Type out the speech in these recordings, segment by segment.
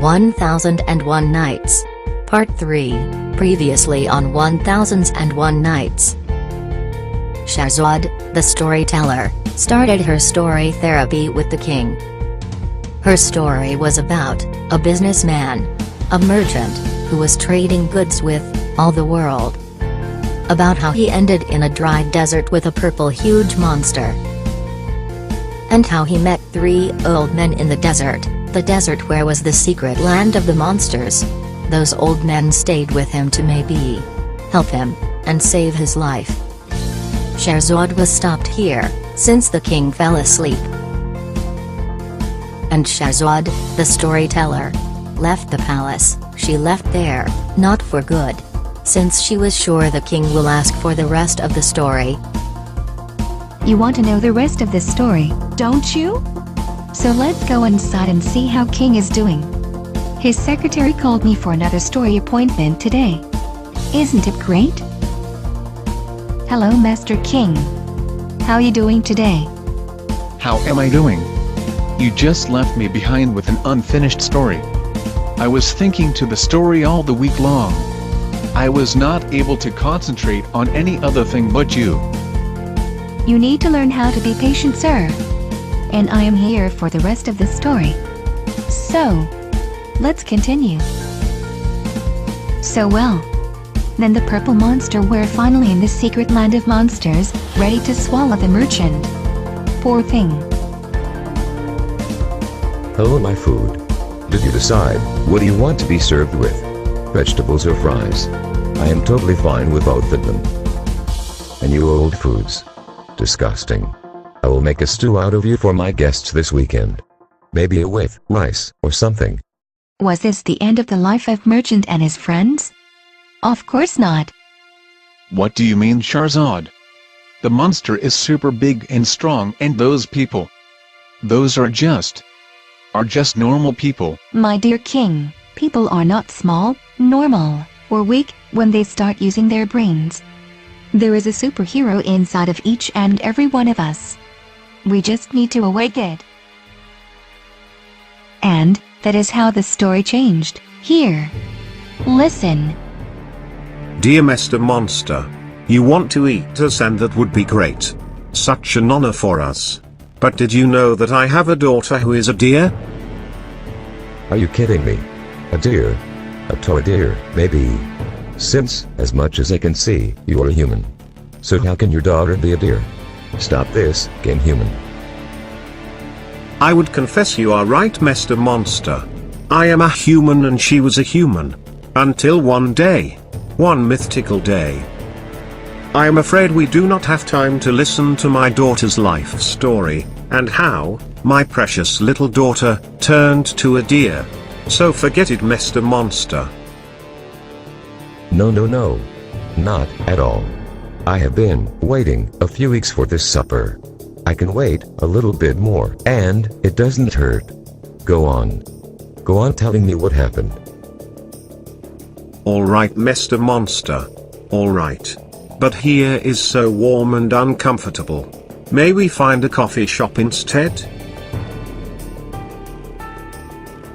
1001 Nights. Part 3, previously on 1001 Nights. Shahrazad, the storyteller, started her story therapy with the king. Her story was about a businessman, a merchant, who was trading goods with all the world. About how he ended in a dry desert with a purple huge monster. And how he met 3 old men in the desert where was the secret land of the monsters. Those old men stayed with him to maybe help him and save his life. Shahrazad was stopped here, since the king fell asleep. And Shahrazad, the storyteller, left the palace. She left there, not for good, since she was sure the king will ask for the rest of the story. You want to know the rest of the story, don't you? So let's go inside and see how King is doing. His secretary called me for another story appointment today. Isn't it great? Hello, Master King. How are you doing today? How am I doing? You just left me behind with an unfinished story. I was thinking to the story all the week long. I was not able to concentrate on any other thing but you. You need to learn how to be patient, sir. And I am here for the rest of the story. So, let's continue. So well. Then the purple monster were finally in the secret land of monsters, ready to swallow the merchant. Poor thing. Hello, my food. Did you decide, what do you want to be served with? Vegetables or fries? I am totally fine with both of them. And you old foods. Disgusting. I will make a stew out of you for my guests this weekend. Maybe with rice or something. Was this the end of the life of Merchant and his friends? Of course not. What do you mean, Shahrazad? The monster is super big and strong, and those people, those are just normal people. My dear King, people are not small, normal, or weak when they start using their brains. There is a superhero inside of each and every one of us. We just need to awake it. And that is how the story changed. Here. Listen. Dear Mr. Monster, you want to eat us, and that would be great. Such an honor for us. But did you know that I have a daughter who is a deer? Are you kidding me? A deer? A toy deer, maybe. Since, as much as I can see, you are a human. So how can your daughter be a deer? Stop this, game human. I would confess you are right, Mr. Monster. I am a human and she was a human. Until one day. One mythical day. I am afraid we do not have time to listen to my daughter's life story, and how my precious little daughter turned to a deer. So forget it, Mr. Monster. No. Not at all. I have been waiting a few weeks for this supper. I can wait a little bit more, and it doesn't hurt. Go on. Go on telling me what happened. Alright, Mr. Monster. Alright. But here is so warm and uncomfortable. May we find a coffee shop instead?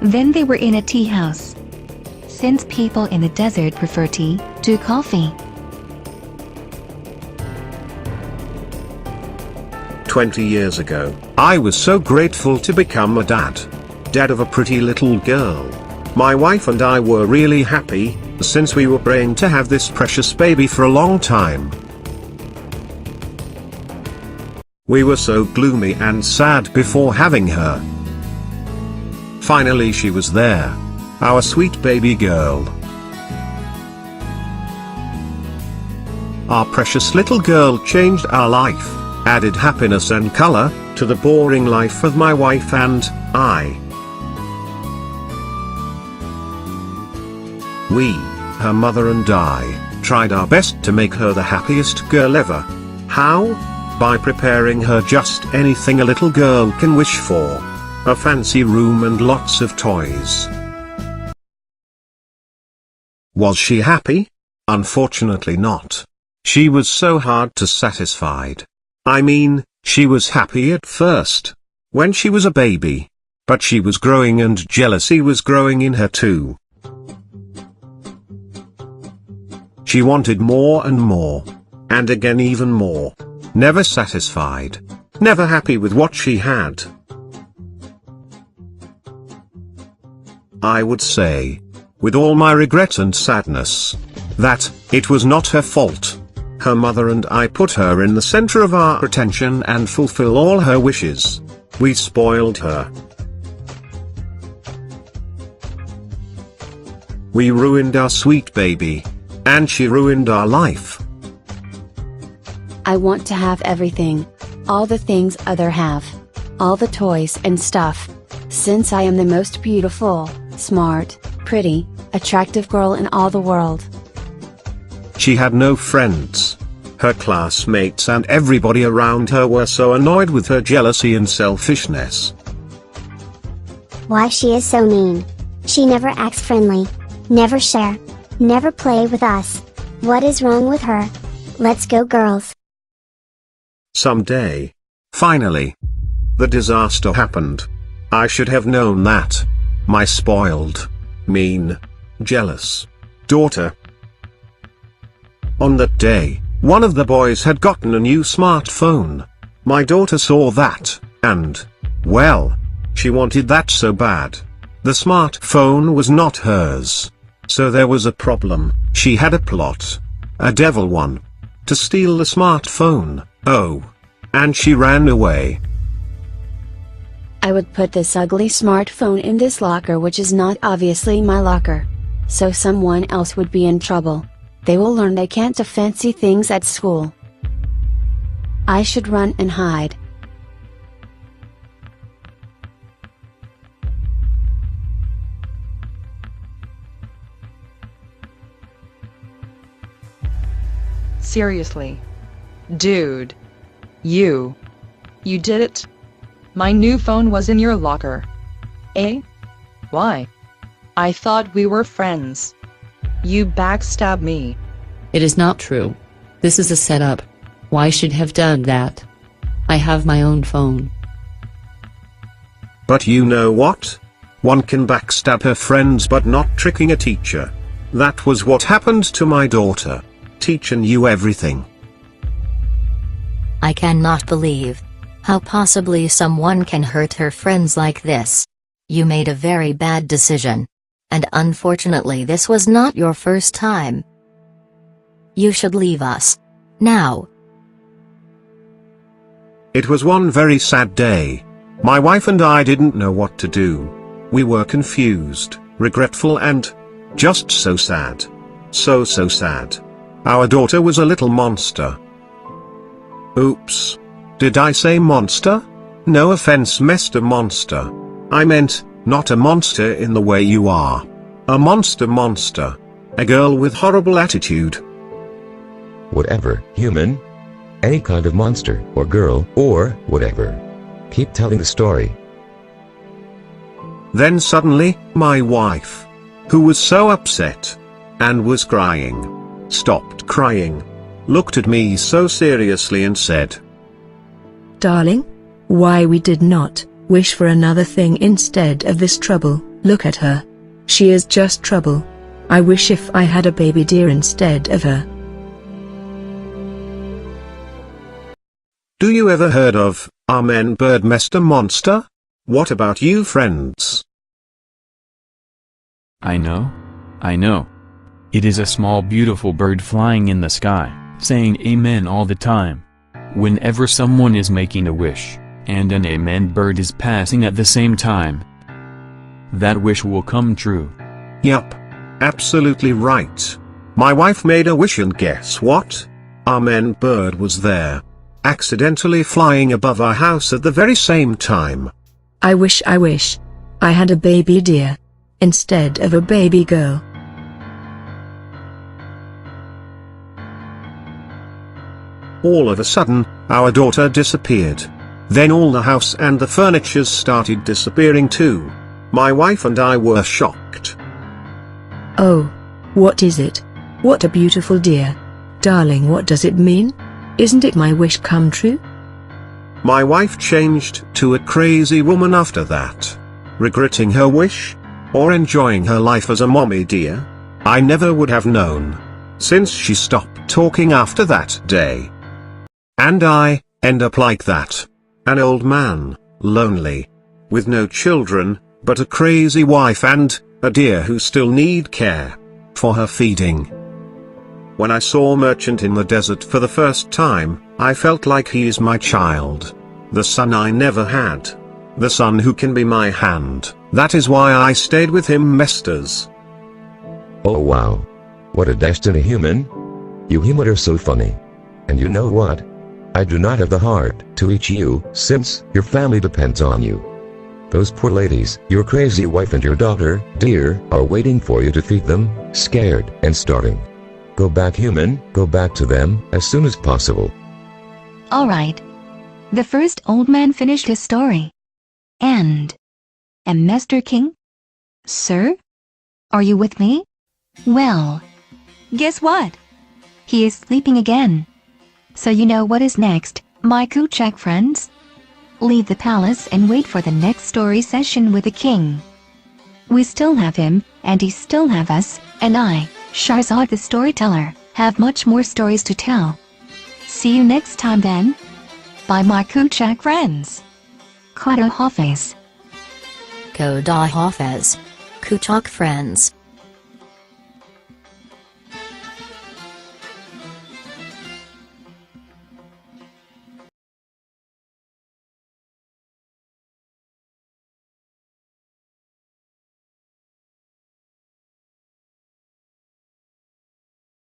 Then they were in a tea house. Since people in the desert prefer tea to coffee. 20 years ago, I was so grateful to become a dad. Dad of a pretty little girl. My wife and I were really happy, since we were praying to have this precious baby for a long time. We were so gloomy and sad before having her. Finally she was there. Our sweet baby girl. Our precious little girl changed our life, added happiness and color to the boring life of my wife and I. We, her mother and I, tried our best to make her the happiest girl ever. How? By preparing her just anything a little girl can wish for. A fancy room and lots of toys. Was she happy? Unfortunately not. She was so hard to satisfied. I mean, she was happy at first. When she was a baby. But she was growing and jealousy was growing in her too. She wanted more and more. And again even more. Never satisfied. Never happy with what she had. I would say, with all my regret and sadness, that it was not her fault. Her mother and I put her in the center of our attention and fulfill all her wishes. We spoiled her. We ruined our sweet baby. And she ruined our life. I want to have everything. All the things other have. All the toys and stuff. Since I am the most beautiful, smart, pretty, attractive girl in all the world. She had no friends. Her classmates and everybody around her were so annoyed with her jealousy and selfishness. Why she is so mean. She never acts friendly. Never share. Never play with us. What is wrong with her? Let's go girls. Someday. Finally. The disaster happened. I should have known that. My spoiled, mean, jealous daughter. On that day, one of the boys had gotten a new smartphone. My daughter saw that, and, well, she wanted that so bad. The smartphone was not hers. So there was a problem. She had a plot. A devil one. To steal the smartphone. Oh. And she ran away. I would put this ugly smartphone in this locker, which is not obviously my locker. So someone else would be in trouble. They will learn they can't do fancy things at school. I should run and hide. Seriously. Dude. You did it? My new phone was in your locker. Eh? Why? I thought we were friends. You backstabbed me. It is not true. This is a setup. Why should have done that? I have my own phone. But you know what? One can backstab her friends but not tricking a teacher. That was what happened to my daughter. Teacher knew everything. I cannot believe how possibly someone can hurt her friends like this. You made a very bad decision. And unfortunately this was not your first time. You should leave us. Now. It was one very sad day. My wife and I didn't know what to do. We were confused, regretful and just so sad. So sad. Our daughter was a little monster. Oops. Did I say monster? No offense, Mr. Monster. I meant, not a monster in the way you are. A monster. A girl with horrible attitude. Whatever, human, any kind of monster, or girl, or whatever. Keep telling the story. Then suddenly, my wife, who was so upset, and was crying, stopped crying, looked at me so seriously and said, "Darling, why we did not wish for another thing instead of this trouble? Look at her. She is just trouble. I wish if I had a baby deer instead of her." Do you ever heard of Amen bird, Mr. Monster? What about you, friends? I know. It is a small beautiful bird flying in the sky, saying amen all the time. Whenever someone is making a wish, and an amen bird is passing at the same time, that wish will come true. Yup. Absolutely right. My wife made a wish and guess what? Amen bird was there. Accidentally flying above our house at the very same time. I wish I had a baby deer instead of a baby girl. All of a sudden, our daughter disappeared. Then all the house and the furniture started disappearing too. My wife and I were shocked. Oh, what is it? What a beautiful deer. Darling, what does it mean? Isn't it my wish come true? My wife changed to a crazy woman after that. regretting her wish, or enjoying her life as a mommy dear? I never would have known, since she stopped talking after that day. And I end up like that. An old man, lonely, with no children, but a crazy wife and a deer who still need care for her feeding. When I saw Merchant in the desert for the first time, I felt like he is my child. The son I never had. The son who can be my hand. That is why I stayed with him, masters. Oh wow. What a destiny, human. You human are so funny. And you know what? I do not have the heart to eat you, since your family depends on you. Those poor ladies, your crazy wife and your daughter, dear, are waiting for you to feed them, scared and starving. Go back, human, go back to them as soon as possible. Alright. The first old man finished his story. And Master King? Sir? Are you with me? Well, guess what? He is sleeping again. So you know what is next, my Kuchak friends? Leave the palace and wait for the next story session with the king. We still have him, and he still have us, and I, Shahrazad the storyteller, have much more stories to tell. See you next time then. Bye my Kuchak friends. Khuda Hafiz. Khuda Hafiz. Kuchak friends.